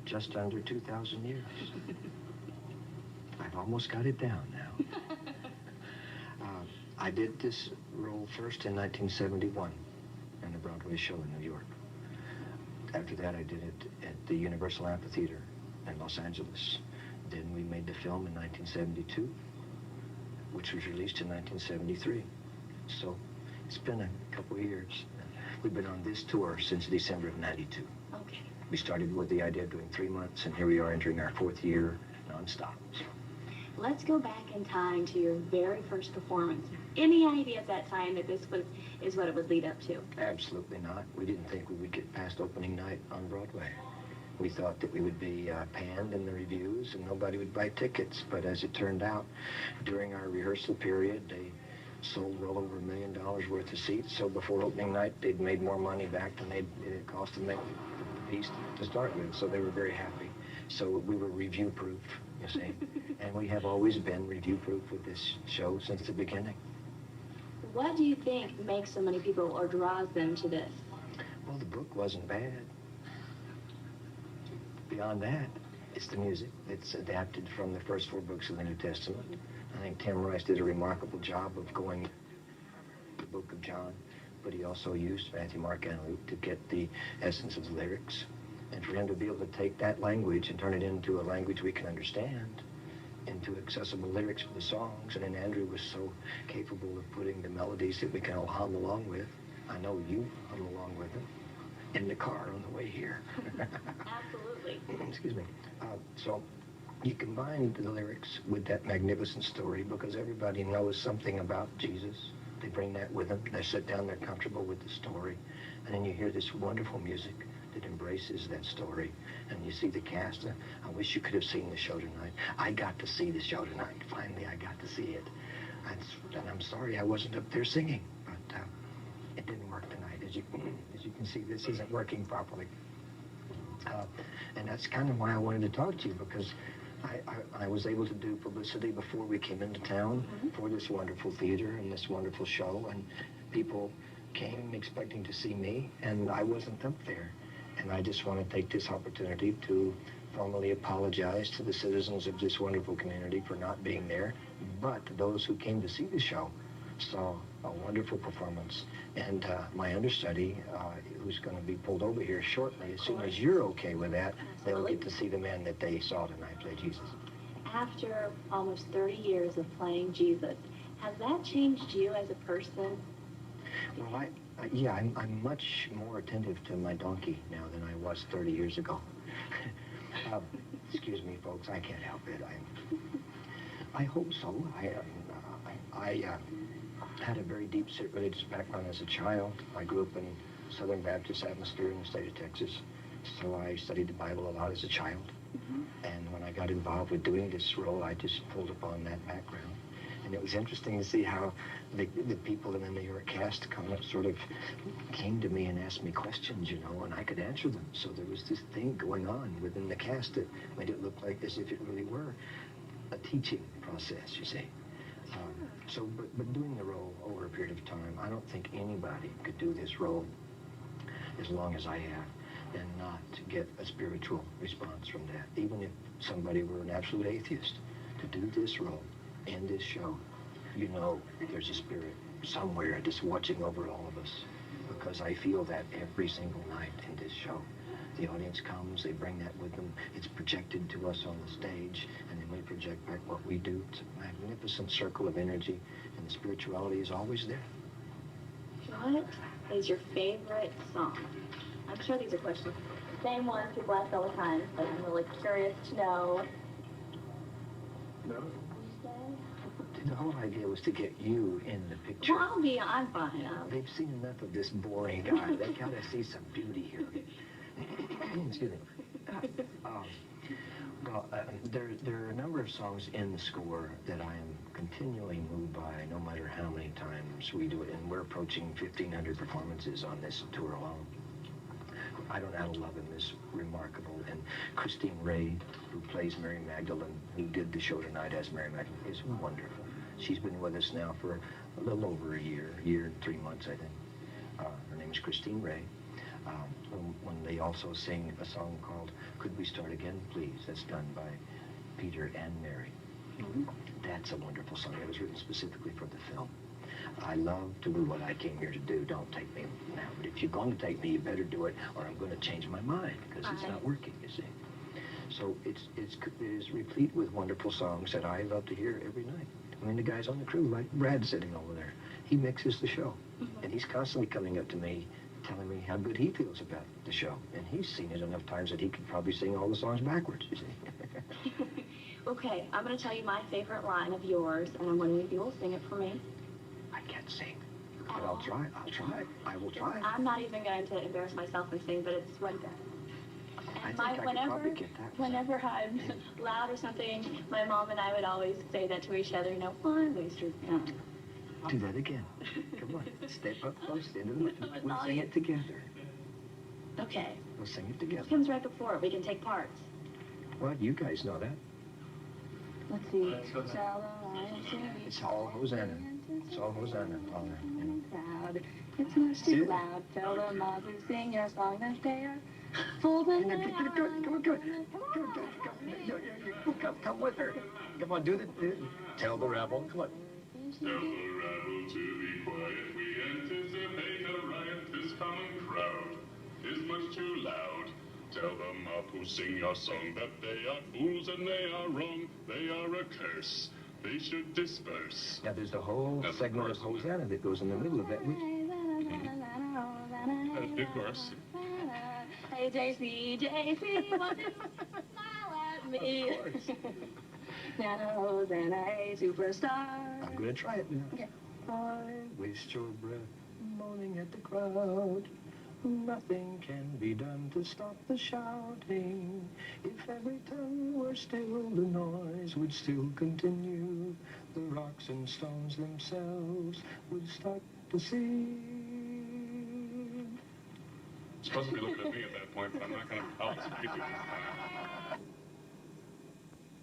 just under 2,000 years. I've almost got it down now. I did this role first in 1971 in a Broadway show in New York. After that, I did it at the Universal Amphitheater in Los Angeles. Then we made the film in 1972, which was released in 1973. So it's been a couple of years. We've been on this tour since December of 92. Okay. We started with the idea of doing 3 months, and here we are entering our 4th year nonstop. So. Let's go back in time to your very first performance. Any idea at that time that this is what it would lead up to? Absolutely not. We didn't think we would get past opening night on Broadway. We thought that we would be panned in the reviews and nobody would buy tickets. But as it turned out, during our rehearsal period, they sold well over $1 million worth of seats. So before opening night, they'd made more money back than it cost to make the piece to start with. So they were very happy. So we were review-proof, you see. And we have always been review-proof with this show since the beginning. What do you think makes so many people or draws them to this? Well, the book wasn't bad. Beyond that, it's the music. It's adapted from the first 4 books of the New Testament. I think Tim Rice did a remarkable job of going the book of John, but he also used Matthew, Mark, and Luke to get the essence of the lyrics. And for him to be able to take that language and turn it into a language we can understand, into accessible lyrics for the songs. And then Andrew was so capable of putting the melodies that we can all hum along with. I know you hum along with them in the car on the way here. Absolutely. Excuse me. So you combine the lyrics with that magnificent story because everybody knows something about Jesus. They bring that with them. They sit down, they're comfortable with the story. And then you hear this wonderful music that embraces that story. And you see the cast. I wish you could have seen the show tonight. I got to see the show tonight. Finally, I got to see it. And I'm sorry I wasn't up there singing, but it didn't work tonight. As you can see, this isn't working properly. And that's kind of why I wanted to talk to you, because I was able to do publicity before we came into town for this wonderful theater and this wonderful show, and people came expecting to see me, and I wasn't up there. And I just want to take this opportunity to formally apologize to the citizens of this wonderful community for not being there, but those who came to see the show saw a wonderful performance. And my understudy, who's going to be pulled over here shortly, as soon as you're okay with that, they'll get to see the man that they saw tonight play Jesus. After almost 30 years of playing Jesus, has that changed you as a person? Well, yeah, I'm much more attentive to my donkey now than I was 30 years ago. Excuse me, folks, I can't help it. I hope so. I had a very deep religious background as a child. I grew up in Southern Baptist atmosphere in the state of Texas, so I studied the Bible a lot as a child. And when I got involved with doing this role, I just pulled upon that background. And it was interesting to see how the people in the New York cast sort of came to me and asked me questions, you know, and I could answer them. So there was this thing going on within the cast that made it look like as if it really were a teaching process, you see. But doing the role over a period of time, I don't think anybody could do this role as long as I have and not get a spiritual response from that. Even if somebody were an absolute atheist, to do this role in this show, you know there's a spirit somewhere just watching over all of us, because I feel that every single night in this show. The audience comes, they bring that with them, it's projected to us on the stage, and then we project back what we do. It's a magnificent circle of energy, and the spirituality is always there. What is your favorite song? I'm sure these are questions. Same ones people ask all the time, but I'm really curious to know. No. The whole idea was to get you in the picture. Well, I'm fine. They've seen enough of this boring guy. They gotta see some beauty here. Excuse me. There are a number of songs in the score that I am continually moved by, no matter how many times we do it. And we're approaching 1,500 performances on this tour alone. I Don't Know How to Love Him is remarkable. And Christine Ray, who plays Mary Magdalene, who did the show tonight as Mary Magdalene, is wonderful. She's been with us now for a little over a year and 3 months, I think. Her name is Christine Ray. when they also sing a song called Could We Start Again, Please? That's done by Peter and Mary. Mm-hmm. That's a wonderful song. It was written specifically for the film. I love to do what I came here to do. Don't take me now. But if you're going to take me, you better do it, or I'm going to change my mind, because it's not working, you see. So it is replete with wonderful songs that I love to hear every night. I mean, the guys on the crew, like Brad sitting over there, he mixes the show. Mm-hmm. And he's constantly coming up to me, telling me how good he feels about the show. And he's seen it enough times that he could probably sing all the songs backwards, you see. Okay, I'm going to tell you my favorite line of yours, and I'm wondering if you will sing it for me. I can't sing, but I'll try. I will try. I'm not even going to embarrass myself and sing, but it's right there. And I could probably get that. Whenever I'm loud or something, my mom and I would always say that to each other, you know, why waste your time? Do that again. Come on, step up close into the mic. We'll sing it together. Okay. We'll sing it together. What comes right before it? We can take parts. Well, you guys know that. Let's see. It's all Hosanna. It's all Hosanna. All Crowd. It's much too loud. Tell the mob to sing your song that they are full of Come with her. Come on, do the tell the rabble. Come on. Tell the rabble to be quiet. We anticipate a riot. This common crowd is much too loud. Tell the mob who sing your song that they are fools and they are wrong. They are a curse. They should disperse. Now there's a whole segment of Hosanna that goes in the middle of that. Of course. Hey, JC, won't you smile at me? Of course. Hosanna, hey, superstar. I'm going to try it now. Okay. Why waste your breath moaning at the crowd? Nothing can be done to stop the shouting. If every tongue were still, the noise would still continue. The rocks and stones themselves would start to sing. Supposed to be looking at me at that point, but I'm not going to.